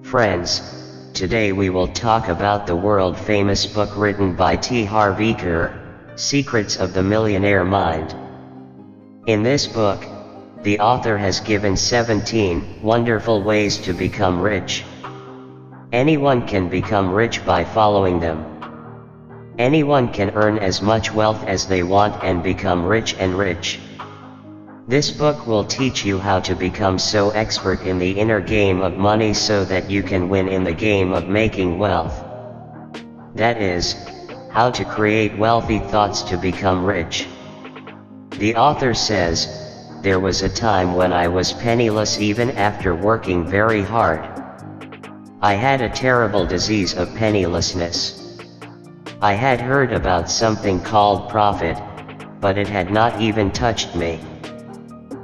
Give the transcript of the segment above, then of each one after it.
Friends, today we will talk about the world-famous book written by Harv Eker, Secrets of the Millionaire Mind. In this book, the author has given 17 wonderful ways to become rich. Anyone can become rich by following them. Anyone can earn as much wealth as they want and become rich and rich. This book will teach you how to become so expert in the inner game of money so that you can win in the game of making wealth. That is, how to create wealthy thoughts to become rich. The author says, "There was a time when I was penniless even after working very hard. I had a terrible disease of pennilessness. I had heard about something called profit, but it had not even touched me.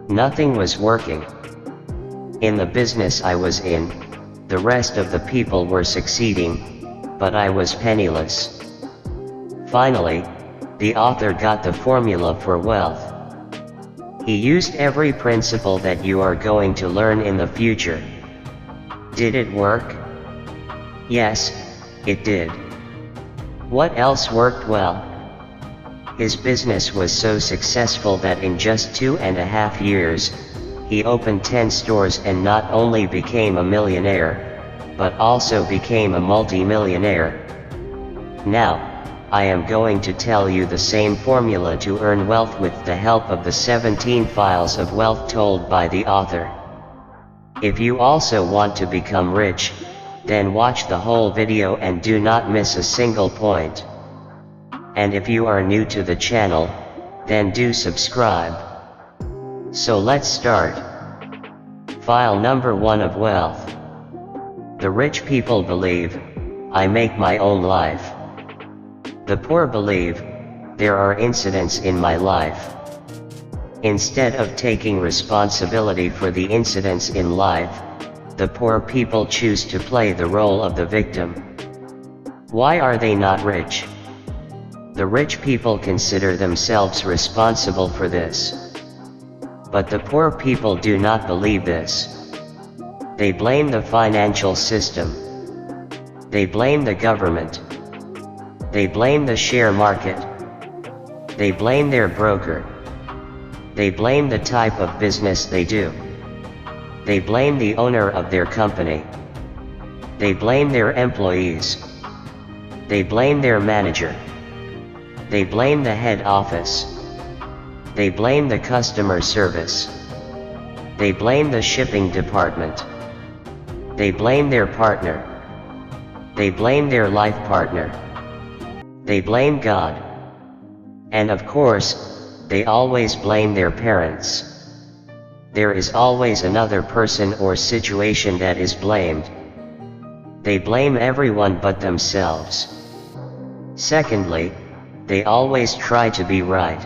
Nothing was working. In the business I was in, the rest of the people were succeeding, but I was penniless." Finally, the author got the formula for wealth. He used every principle that you are going to learn in the future. Did it work? Yes, it did. What else worked well? His business was so successful that in just 2.5 years, he opened 10 stores and not only became a millionaire, but also became a multi-millionaire. Now, I am going to tell you the same formula to earn wealth with the help of the 17 files of wealth told by the author. If you also want to become rich, then watch the whole video and do not miss a single point. And if you are new to the channel, then do subscribe. So let's start. File number 1 of wealth. The rich people believe, "I make my own life." The poor believe, "There are incidents in my life." Instead of taking responsibility for the incidents in life, the poor people choose to play the role of the victim. Why are they not rich? The rich people consider themselves responsible for this. But the poor people do not believe this. They blame the financial system. They blame the government. They blame the share market. They blame their broker. They blame the type of business they do. They blame the owner of their company. They blame their employees. They blame their manager. They blame the head office. They blame the customer service. They blame the shipping department. They blame their partner. They blame their life partner. They blame God. And of course, they always blame their parents. There is always another person or situation that is blamed. They blame everyone but themselves. Secondly, they always try to be right.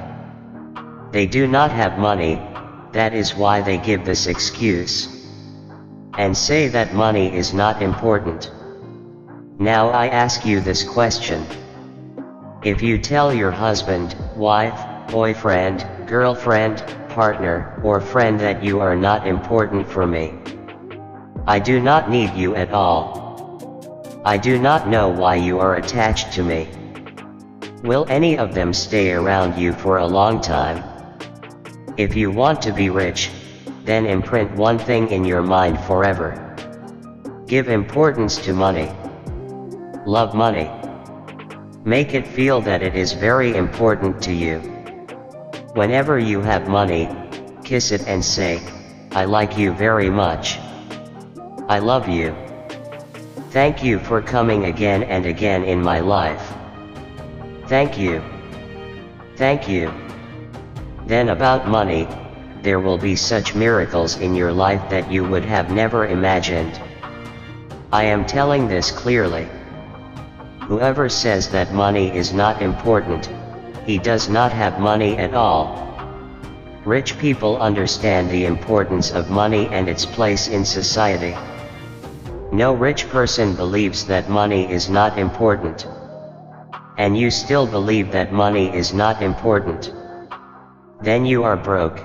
They do not have money, that is why they give this excuse. And say that money is not important. Now I ask you this question. If you tell your husband, wife, boyfriend, girlfriend, partner, or friend that you are not important for me. I do not need you at all. I do not know why you are attached to me. Will any of them stay around you for a long time? If you want to be rich, then imprint one thing in your mind forever. Give importance to money. Love money. Make it feel that it is very important to you. Whenever you have money, kiss it and say, "I like you very much. I love you. Thank you for coming again and again in my life. Thank you. Thank you." Then about money, there will be such miracles in your life that you would have never imagined. I am telling this clearly. Whoever says that money is not important, he does not have money at all. Rich people understand the importance of money and its place in society. No rich person believes that money is not important. And you still believe that money is not important. Then you are broke.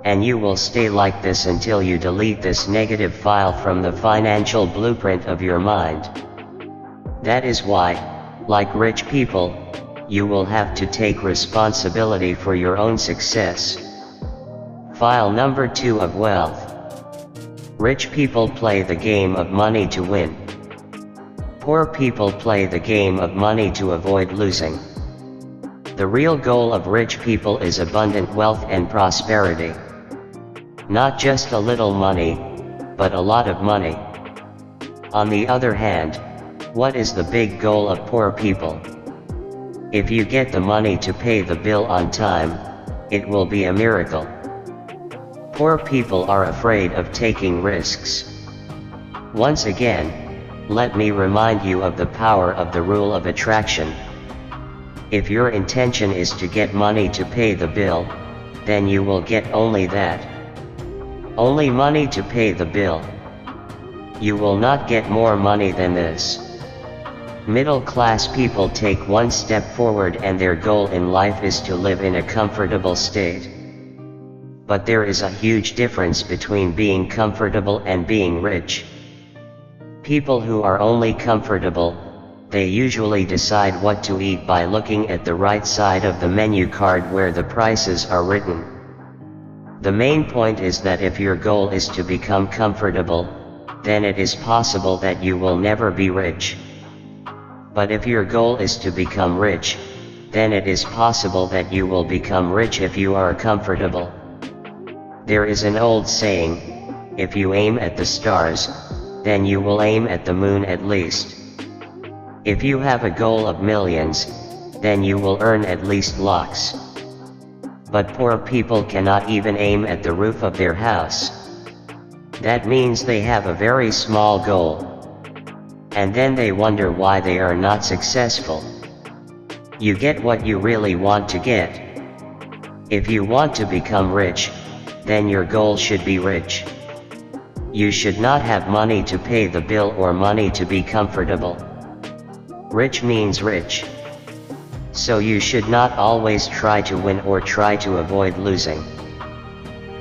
and you will stay like this until you delete this negative file from the financial blueprint of your mind. That is why, like rich people, you will have to take responsibility for your own success. File number 2 of wealth. Rich people play the game of money to win. Poor people play the game of money to avoid losing. The real goal of rich people is abundant wealth and prosperity. Not just a little money, but a lot of money. On the other hand, what is the big goal of poor people? If you get the money to pay the bill on time, it will be a miracle. Poor people are afraid of taking risks. Once again, let me remind you of the power of the rule of attraction. If your intention is to get money to pay the bill, then you will get only that. Only money to pay the bill. You will not get more money than this. Middle-class people take one step forward and their goal in life is to live in a comfortable state. But there is a huge difference between being comfortable and being rich. People who are only comfortable, they usually decide what to eat by looking at the right side of the menu card where the prices are written. The main point is that if your goal is to become comfortable, then it is possible that you will never be rich. But if your goal is to become rich, then it is possible that you will become rich if you are comfortable. There is an old saying, if you aim at the stars, then you will aim at the moon at least. If you have a goal of millions, then you will earn at least lakhs. But poor people cannot even aim at the roof of their house. That means they have a very small goal. And then they wonder why they are not successful. You get what you really want to get. If you want to become rich, then your goal should be rich. You should not have money to pay the bill or money to be comfortable. Rich means rich. So you should not always try to win or try to avoid losing.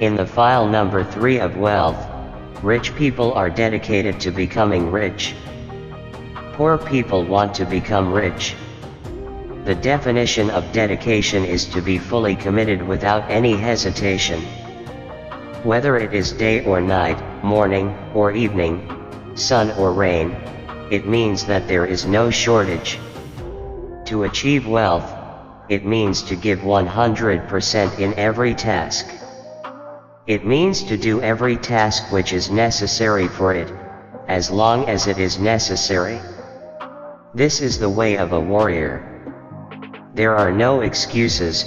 In the file number 3 of wealth, rich people are dedicated to becoming rich. Poor people want to become rich. The definition of dedication is to be fully committed without any hesitation. Whether it is day or night, morning or evening, sun or rain, it means that there is no shortage. To achieve wealth, it means to give 100% in every task. It means to do every task which is necessary for it, as long as it is necessary. This is the way of a warrior. There are no excuses,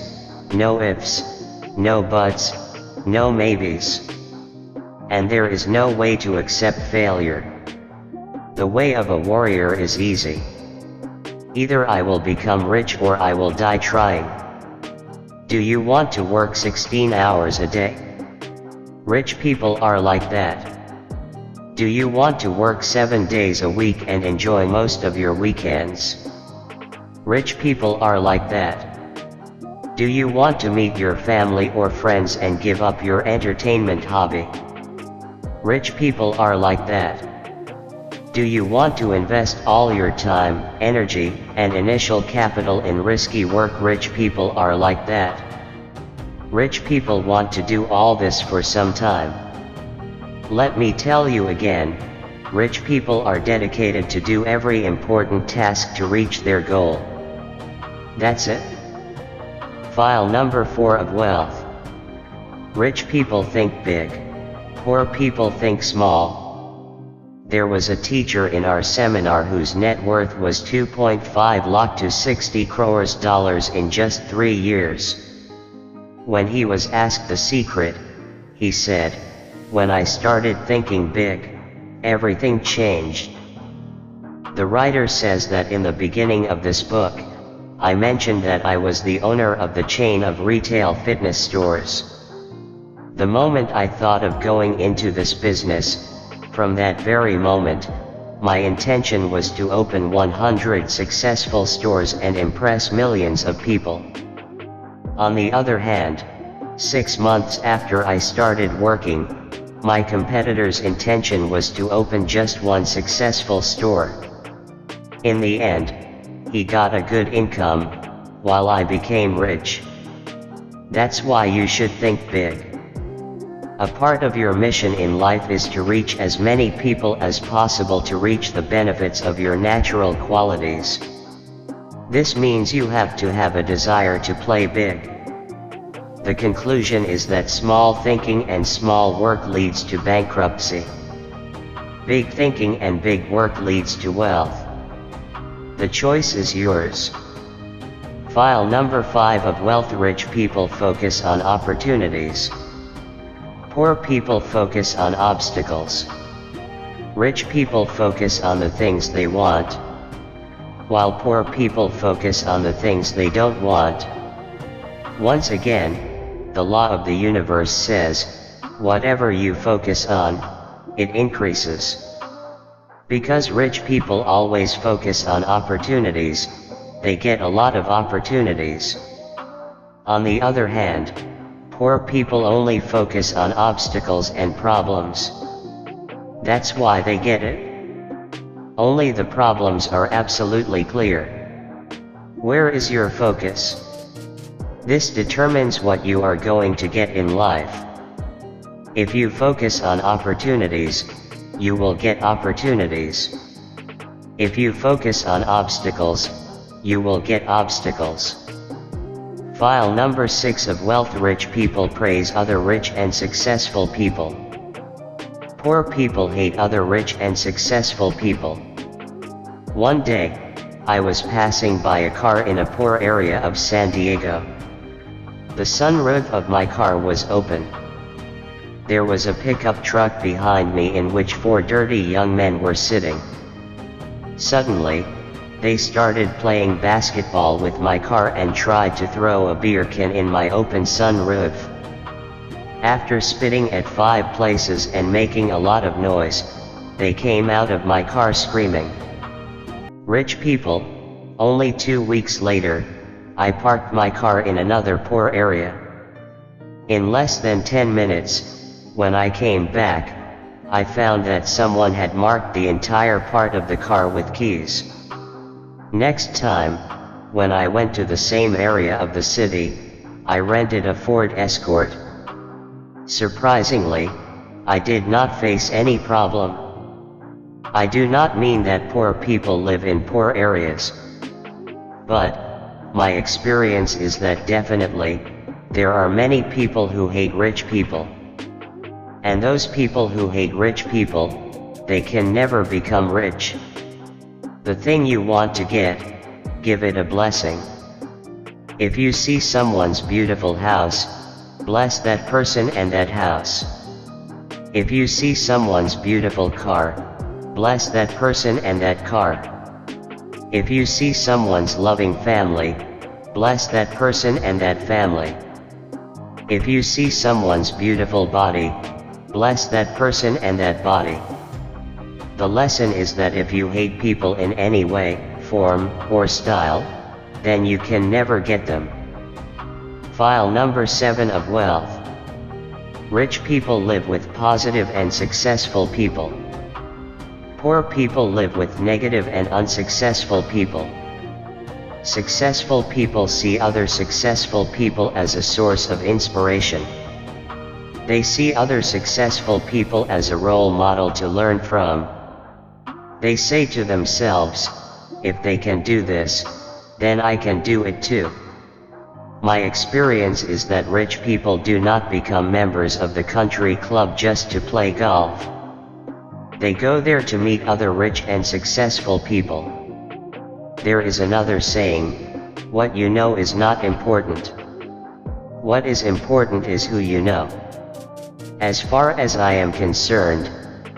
no ifs, no buts, no maybes. And there is no way to accept failure. The way of a warrior is easy. Either I will become rich or I will die trying. Do you want to work 16 hours a day? Rich people are like that. Do you want to work 7 days a week and enjoy most of your weekends? Rich people are like that. Do you want to meet your family or friends and give up your entertainment hobby? Rich people are like that. Do you want to invest all your time, energy, and initial capital in risky work? Rich people are like that. Rich people want to do all this for some time. Let me tell you again, rich people are dedicated to do every important task to reach their goal. That's it. File number 4 of wealth. Rich people think big. Poor people think small. There was a teacher in our seminar whose net worth was 2.5 lakh to 60 crores dollars in just 3 years. When he was asked the secret, he said, "When I started thinking big, everything changed." The writer says that in the beginning of this book, I mentioned that I was the owner of the chain of retail fitness stores. The moment I thought of going into this business, from that very moment, my intention was to open 100 successful stores and impress millions of people. On the other hand, 6 months after I started working, my competitor's intention was to open just one successful store. In the end, he got a good income, while I became rich. That's why you should think big. A part of your mission in life is to reach as many people as possible to reach the benefits of your natural qualities. This means you have to have a desire to play big. The conclusion is that small thinking and small work leads to bankruptcy. Big thinking and big work leads to wealth. The choice is yours. File number 5 of wealth. Rich people focus on opportunities. Poor people focus on obstacles. Rich people focus on the things they want, while poor people focus on the things they don't want. Once again, the law of the universe says, whatever you focus on, it increases. Because rich people always focus on opportunities, they get a lot of opportunities. On the other hand, poor people only focus on obstacles and problems. That's why they get it. Only the problems are absolutely clear. Where is your focus? This determines what you are going to get in life. If you focus on opportunities, you will get opportunities. If you focus on obstacles, you will get obstacles. File number 6 of wealth. Rich people praise other rich and successful people. Poor people hate other rich and successful people. One day, I was passing by a car in a poor area of San Diego. The sunroof of my car was open. There was a pickup truck behind me in which 4 dirty young men were sitting. Suddenly, they started playing basketball with my car and tried to throw a beer can in my open sunroof. After spitting at 5 places and making a lot of noise, they came out of my car screaming. Rich people. Only 2 weeks later, I parked my car in another poor area. In less than 10 minutes, when I came back, I found that someone had marked the entire part of the car with keys. Next time, when I went to the same area of the city, I rented a Ford Escort. Surprisingly, I did not face any problem. I do not mean that poor people live in poor areas. But, my experience is that definitely, there are many people who hate rich people. And those people who hate rich people, they can never become rich. The thing you want to get, give it a blessing. If you see someone's beautiful house, bless that person and that house. If you see someone's beautiful car, bless that person and that car. If you see someone's loving family, bless that person and that family. If you see someone's beautiful body, bless that person and that body. The lesson is that if you hate people in any way, form, or style, then you can never get them. File number 7 of wealth. Rich people live with positive and successful people. Poor people live with negative and unsuccessful people. Successful people see other successful people as a source of inspiration. They see other successful people as a role model to learn from. They say to themselves, if they can do this, then I can do it too. My experience is that rich people do not become members of the country club just to play golf. They go there to meet other rich and successful people. There is another saying, what you know is not important. What is important is who you know. As far as I am concerned,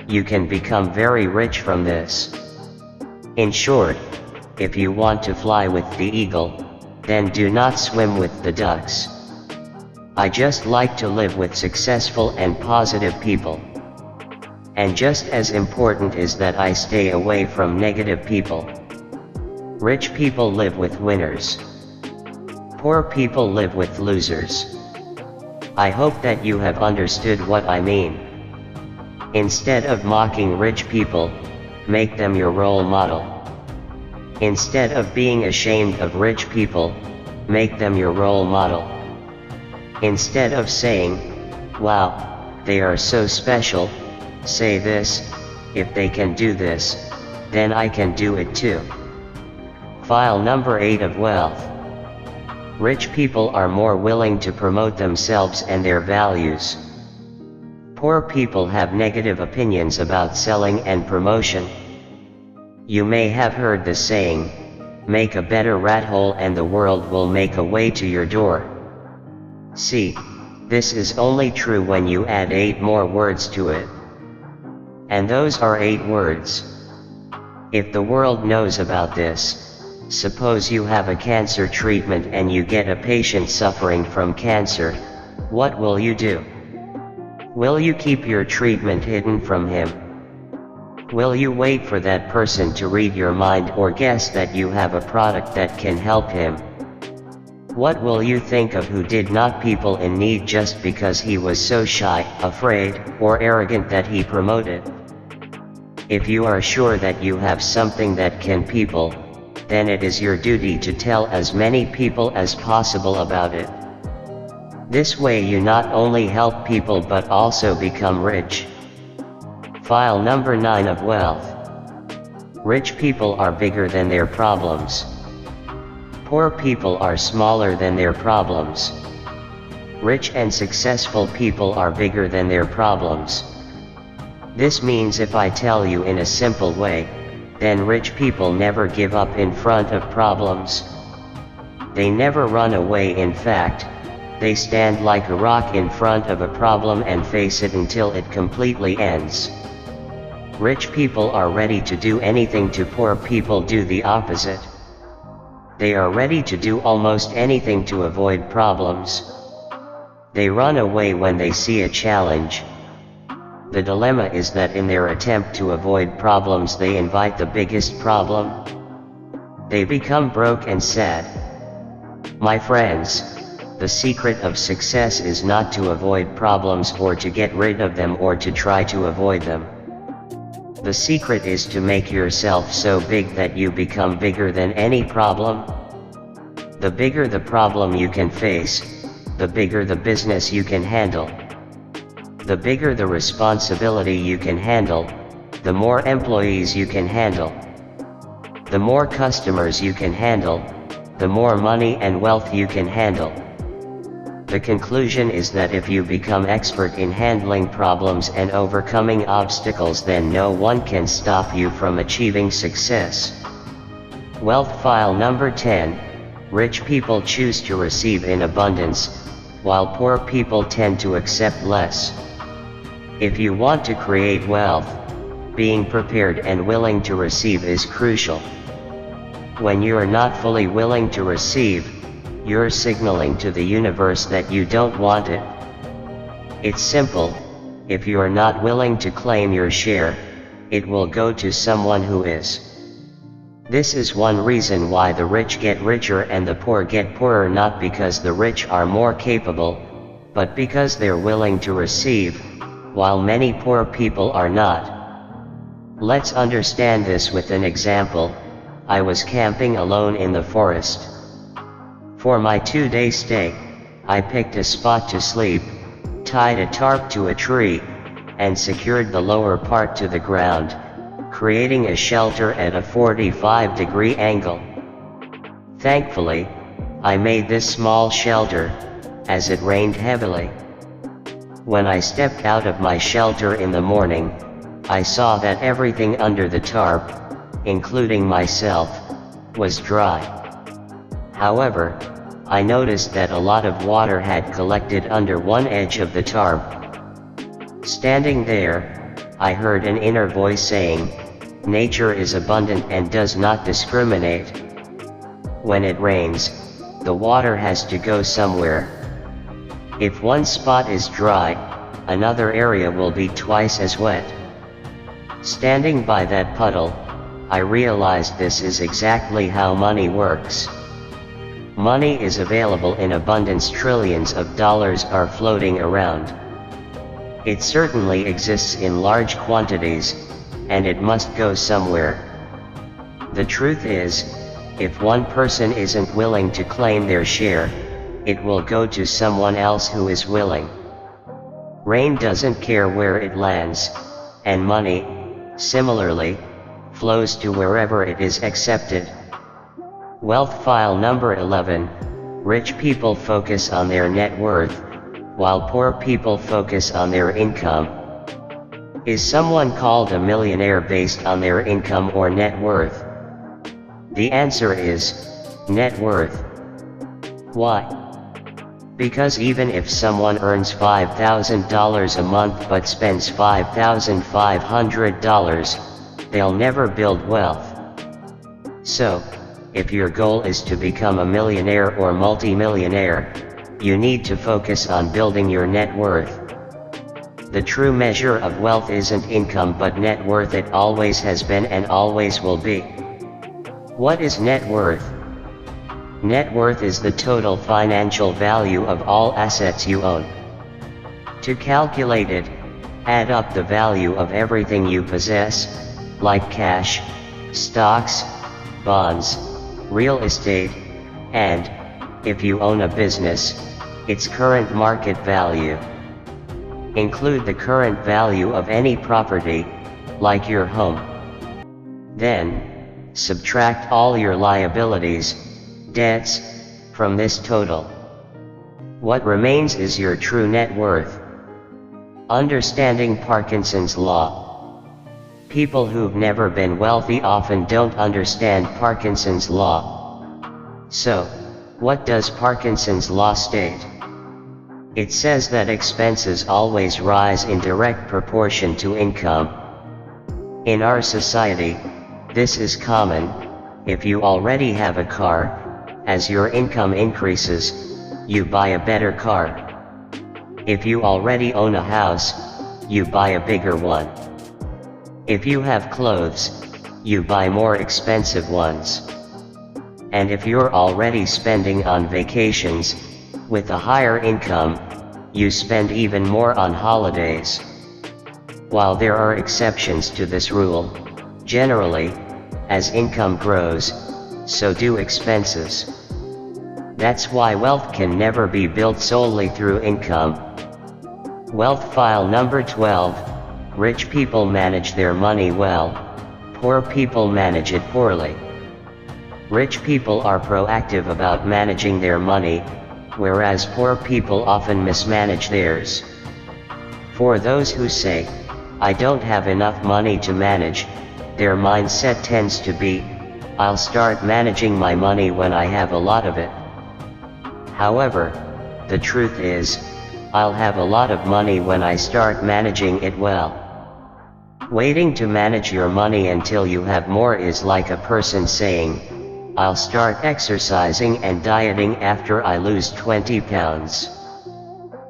you can become very rich from this. In short, if you want to fly with the eagle, then do not swim with the ducks. I just like to live with successful and positive people. And just as important is that I stay away from negative people. Rich people live with winners. Poor people live with losers. I hope that you have understood what I mean. Instead of mocking rich people, make them your role model. Instead of being ashamed of rich people, make them your role model. Instead of saying, "Wow, they are so special," say this, "If they can do this, then I can do it too." File number 8 of wealth. Rich people are more willing to promote themselves and their values. Poor people have negative opinions about selling and promotion. You may have heard the saying, "Make a better rat hole and the world will make a way to your door." See, this is only true when you add 8 more words to it. And those are 8 words. If the world knows about this, suppose you have a cancer treatment and you get a patient suffering from cancer, what will you do? Will you keep your treatment hidden from him? Will you wait for that person to read your mind or guess that you have a product that can help him? What will you think of who did not people in need just because he was so shy, afraid, or arrogant that he promoted? If you are sure that you have something that can people, then it is your duty to tell as many people as possible about it. This way you not only help people but also become rich. File number 9 of wealth. Rich people are bigger than their problems. Poor people are smaller than their problems. Rich and successful people are bigger than their problems. This means if I tell you in a simple way, then rich people never give up in front of problems. They never run away. In fact, they stand like a rock in front of a problem and face it until it completely ends. Rich people are ready to do anything to poor people do the opposite. They are ready to do almost anything to avoid problems. They run away when they see a challenge. The dilemma is that in their attempt to avoid problems they invite the biggest problem. They become broke and sad. My friends, the secret of success is not to avoid problems or to get rid of them or to try to avoid them. The secret is to make yourself so big that you become bigger than any problem. The bigger the problem you can face, the bigger the business you can handle. The bigger the responsibility you can handle, the more employees you can handle. The more customers you can handle, the more money and wealth you can handle. The conclusion is that if you become expert in handling problems and overcoming obstacles, then no one can stop you from achieving success. Wealth. File number 10. Rich people choose to receive in abundance, while poor people tend to accept less. If you want to create wealth, being prepared and willing to receive is crucial. When you are not fully willing to receive, you're signaling to the universe that you don't want it. It's simple. If you are not willing to claim your share, it will go to someone who is. This is one reason why the rich get richer and the poor get poorer, not because the rich are more capable, but because they're willing to receive, while many poor people are not. Let's understand this with an example. I was camping alone in the forest. For my 2-day stay, I picked a spot to sleep, tied a tarp to a tree, and secured the lower part to the ground, creating a shelter at a 45-degree angle. Thankfully, I made this small shelter, as it rained heavily. When I stepped out of my shelter in the morning, I saw that everything under the tarp, including myself, was dry. However, I noticed that a lot of water had collected under one edge of the tarp. Standing there, I heard an inner voice saying, "Nature is abundant and does not discriminate. When it rains, the water has to go somewhere. If one spot is dry, another area will be twice as wet." Standing by that puddle, I realized this is exactly how money works. Money is available in abundance, trillions of dollars are floating around. It certainly exists in large quantities, and it must go somewhere. The truth is, if one person isn't willing to claim their share, it will go to someone else who is willing. Rain doesn't care where it lands, and money, similarly, flows to wherever it is accepted. Wealth file number 11, rich people focus on their net worth, while poor people focus on their income. Is someone called a millionaire based on their income or net worth? The answer is, net worth. Why? Because even if someone earns $5,000 a month but spends $5,500, they'll never build wealth. So, if your goal is to become a millionaire or multimillionaire, you need to focus on building your net worth. The true measure of wealth isn't income but net worth. It always has been and always will be. What is net worth? Net worth is the total financial value of all assets you own. To calculate it, add up the value of everything you possess, like cash, stocks, bonds, real estate, and, if you own a business, its current market value. Include the current value of any property, like your home. Then, subtract all your liabilities, debts, from this total. What remains is your true net worth. Understanding Parkinson's law. People who've never been wealthy often don't understand Parkinson's law. So, what does Parkinson's law state? It says that expenses always rise in direct proportion to income. In our society, this is common. If you already have a car, as your income increases, you buy a better car. If you already own a house, you buy a bigger one. If you have clothes, you buy more expensive ones. And if you're already spending on vacations, with a higher income, you spend even more on holidays. While there are exceptions to this rule, generally, as income grows, so do expenses. That's why wealth can never be built solely through income. Wealth file number 12, rich people manage their money well, poor people manage it poorly. Rich people are proactive about managing their money, whereas poor people often mismanage theirs. For those who say, "I don't have enough money to manage," their mindset tends to be, "I'll start managing my money when I have a lot of it." However, the truth is, I'll have a lot of money when I start managing it well. Waiting to manage your money until you have more is like a person saying, "I'll start exercising and dieting after I lose 20 pounds.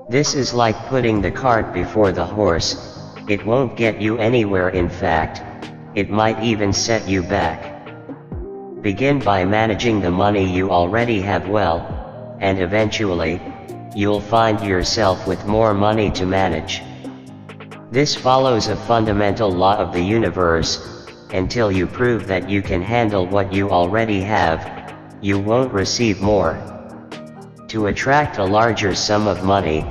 This is like putting the cart before the horse. It won't get you anywhere. In fact, it might even set you back. Begin by managing the money you already have well, and eventually, you'll find yourself with more money to manage. This follows a fundamental law of the universe: until you prove that you can handle what you already have, you won't receive more. To attract a larger sum of money,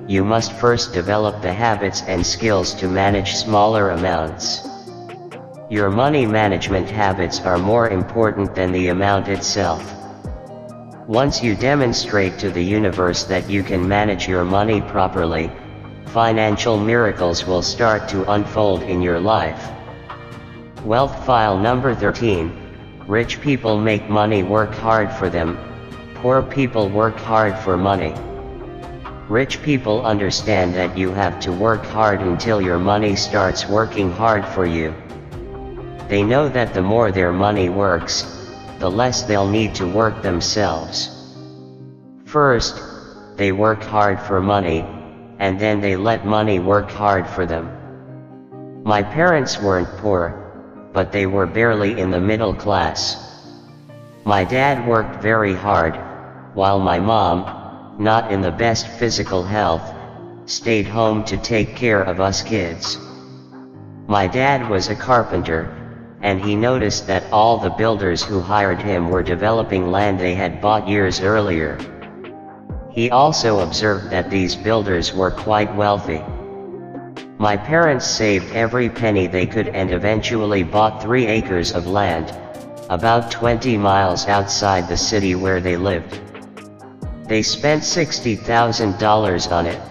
you must first develop the habits and skills to manage smaller amounts. Your money management habits are more important than the amount itself. Once you demonstrate to the universe that you can manage your money properly, financial miracles will start to unfold in your life. Wealth file number 13, rich people make money work hard for them, poor people work hard for money. Rich people understand that you have to work hard until your money starts working hard for you. They know that the more their money works, the less they'll need to work themselves. First, they work hard for money, and then they let money work hard for them. My parents weren't poor, but they were barely in the middle class. My dad worked very hard, while my mom, not in the best physical health, stayed home to take care of us kids. My dad was a carpenter, and he noticed that all the builders who hired him were developing land they had bought years earlier. He also observed that these builders were quite wealthy. My parents saved every penny they could and eventually bought 3 acres of land, about 20 miles outside the city where they lived. They spent $60,000 on it.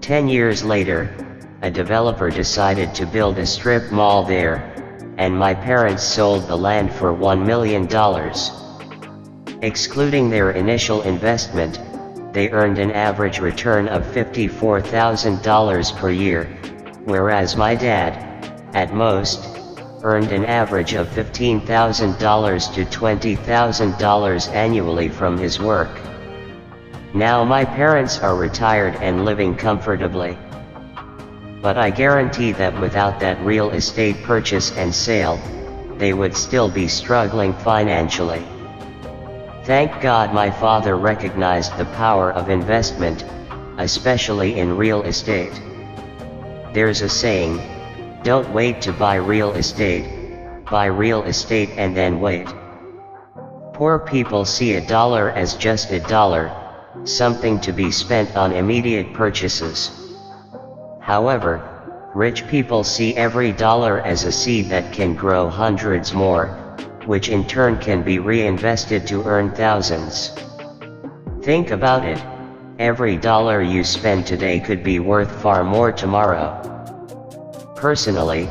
10 years later, a developer decided to build a strip mall there, and my parents sold the land for $1 million. Excluding their initial investment, they earned an average return of $54,000 per year, whereas my dad, at most, earned an average of $15,000 to $20,000 annually from his work. Now my parents are retired and living comfortably. But I guarantee that without that real estate purchase and sale, they would still be struggling financially. Thank God my father recognized the power of investment, especially in real estate. There's a saying, don't wait to buy real estate, buy real estate and then wait. Poor people see $1 as just $1, something to be spent on immediate purchases. However, rich people see every dollar as a seed that can grow hundreds more, which in turn can be reinvested to earn thousands. Think about it, every dollar you spend today could be worth far more tomorrow. Personally,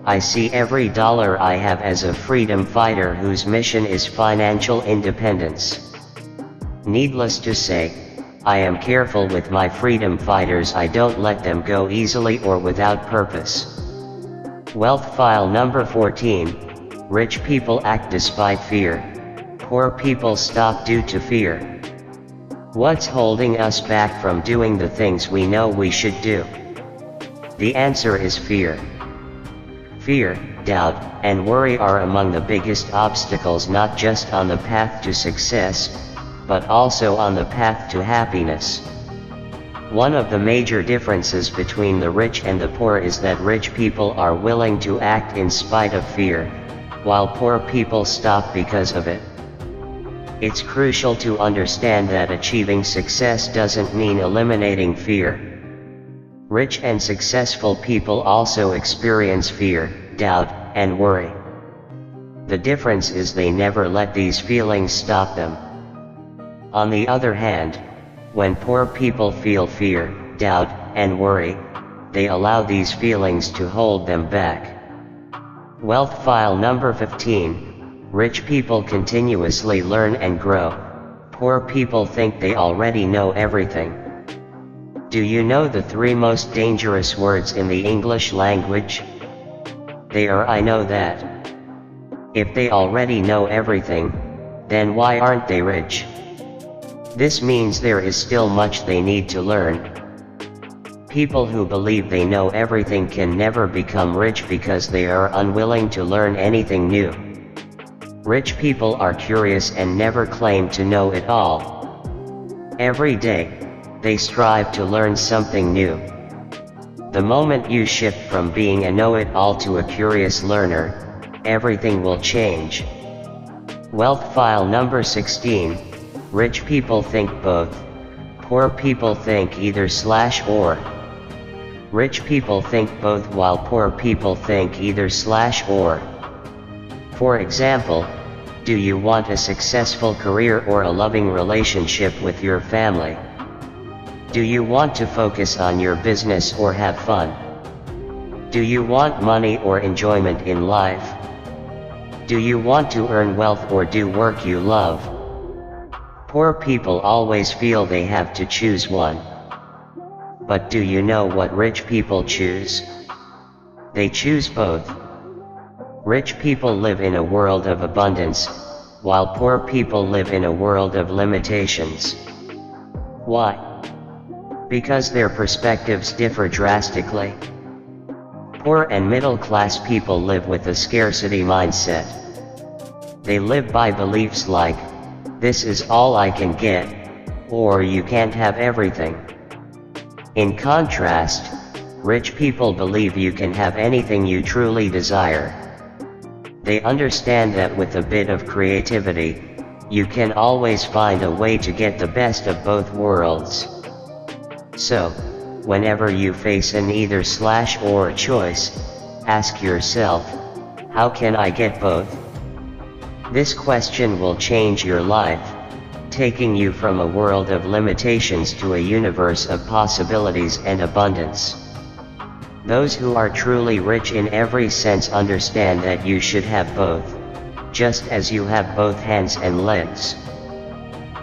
I see every dollar I have as a freedom fighter whose mission is financial independence. Needless to say, I am careful with my freedom fighters. I don't let them go easily or without purpose. Wealth file number 14. Rich people act despite fear. Poor people stop due to fear. What's holding us back from doing the things we know we should do? The answer is fear. Fear, doubt, and worry are among the biggest obstacles not just on the path to success, but also on the path to happiness. One of the major differences between the rich and the poor is that rich people are willing to act in spite of fear, while poor people stop because of it. It's crucial to understand that achieving success doesn't mean eliminating fear. Rich and successful people also experience fear, doubt, and worry. The difference is they never let these feelings stop them. On the other hand, when poor people feel fear, doubt, and worry, they allow these feelings to hold them back. Wealth file number 15. Rich people continuously learn and grow. Poor people think they already know everything. Do you know the 3 most dangerous words in the English language? They are "I know that." If they already know everything, then why aren't they rich? This means there is still much they need to learn. People who believe they know everything can never become rich because they are unwilling to learn anything new. Rich people are curious and never claim to know it all. Every day, they strive to learn something new. The moment you shift from being a know-it-all to a curious learner, everything will change. Wealth file number 16. Rich people think both. Poor people think either/or. Rich people think both while poor people think either/or. For example, do you want a successful career or a loving relationship with your family? Do you want to focus on your business or have fun? Do you want money or enjoyment in life? Do you want to earn wealth or do work you love? Poor people always feel they have to choose one. But do you know what rich people choose? They choose both. Rich people live in a world of abundance, while poor people live in a world of limitations. Why? Because their perspectives differ drastically. Poor and middle-class people live with a scarcity mindset. They live by beliefs like, this is all I can get, or you can't have everything. In contrast, rich people believe you can have anything you truly desire. They understand that with a bit of creativity, you can always find a way to get the best of both worlds. So, whenever you face an either/or choice, ask yourself, how can I get both? This question will change your life, taking you from a world of limitations to a universe of possibilities and abundance. Those who are truly rich in every sense understand that you should have both, just as you have both hands and legs.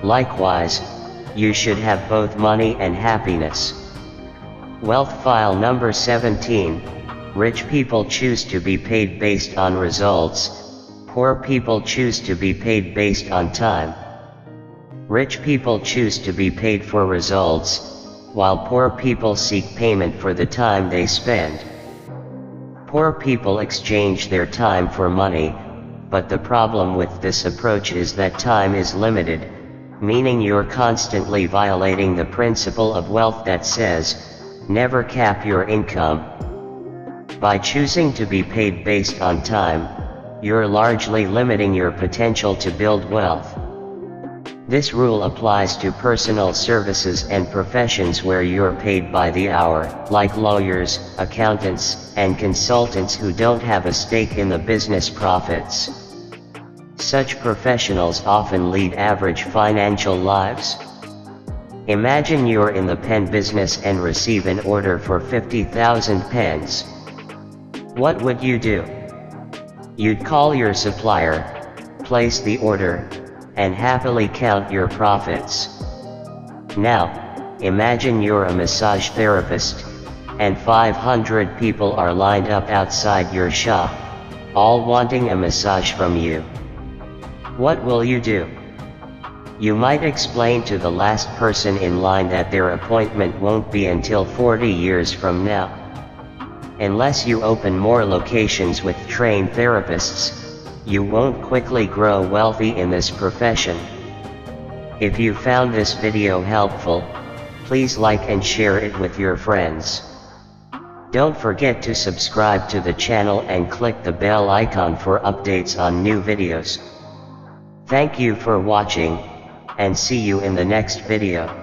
Likewise, you should have both money and happiness. Wealth file number 17. Rich people choose to be paid based on results. Poor people choose to be paid based on time. Rich people choose to be paid for results, while poor people seek payment for the time they spend. Poor people exchange their time for money, but the problem with this approach is that time is limited, meaning you're constantly violating the principle of wealth that says, never cap your income. By choosing to be paid based on time, you're largely limiting your potential to build wealth. This rule applies to personal services and professions where you're paid by the hour, like lawyers, accountants, and consultants who don't have a stake in the business profits. Such professionals often lead average financial lives. Imagine you're in the pen business and receive an order for 50,000 pens. What would you do? You'd call your supplier, place the order, and happily count your profits. Now, imagine you're a massage therapist, and 500 people are lined up outside your shop, all wanting a massage from you. What will you do? You might explain to the last person in line that their appointment won't be until 40 years from now. Unless you open more locations with trained therapists, you won't quickly grow wealthy in this profession. If you found this video helpful, please like and share it with your friends. Don't forget to subscribe to the channel and click the bell icon for updates on new videos. Thank you for watching, and see you in the next video.